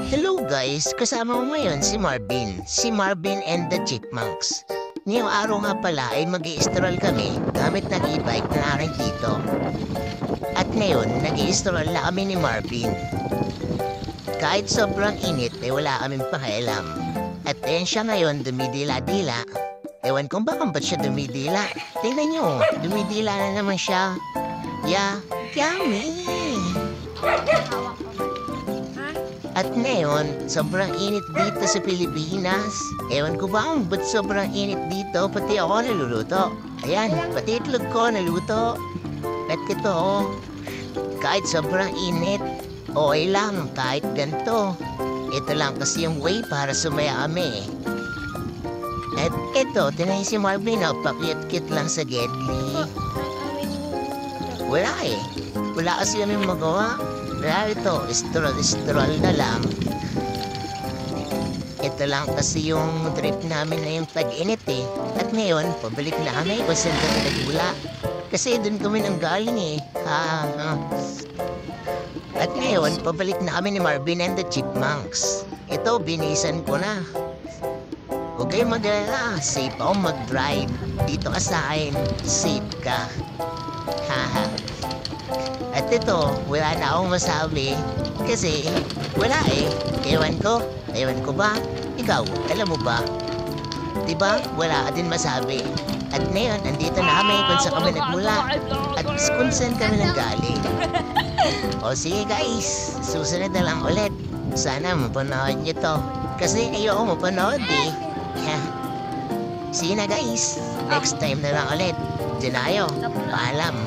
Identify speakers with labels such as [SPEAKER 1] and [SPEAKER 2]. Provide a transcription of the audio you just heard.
[SPEAKER 1] Hello guys, kasama mo ngayon si Marvin. Si Marvin and the Chipmunks. Ngayong araw nga pala ay mag-i-stroll kami gamit ng e-bike na aking dito. At ngayon, nag-i-stroll na kami ni Marvin. Kahit sobrang init ay wala kaming pakialam. At ayun siya ngayon dumidila-dila. Ewan kung bakit ba't siya dumidila. Tingnan nyo, dumidila na naman siya. Yummy! At ngayon, sobrang init dito sa Pilipinas. Ewan ko ba kung ba't sobrang init dito, pati ako naluluto. Ayan, pati itlog ko naluto. At ito, kahit sobrang init, okay lang kahit ganito. Ito lang kasi yung way para sumaya kami. At ito, tinahin si Marvin, pakit-kit lang sa Gedli. Wala eh. Wala kasi kami magawa. Kaya ito, stroll na lang. Ito lang kasi yung trip namin na yung tag-init eh. At ngayon, pabalik na kami kung saan kami nagmula. Kasi doon kami nang galing eh. At ngayon, pabalik na kami ni Marvin and the Chipmunks. Ito, binisan ko na. Huwag kayong mag-alala, safe ako mag-drive. Dito ka sa akin, safe ka. Haha. At ito, wala na akong masabi. Kasi, wala eh. Ewan ko ba? Ikaw, alam mo ba? Diba, wala ka din masabi. At ngayon, andito na kami kung saan kami nagmula. At kung saan kami nanggaling. O sige guys, susunod na lang ulit. Sana mapanood nyo to. Kasi ayoko mapanood eh. See you na guys. Next time na lang ulit. Diyan na kayo. Paalam.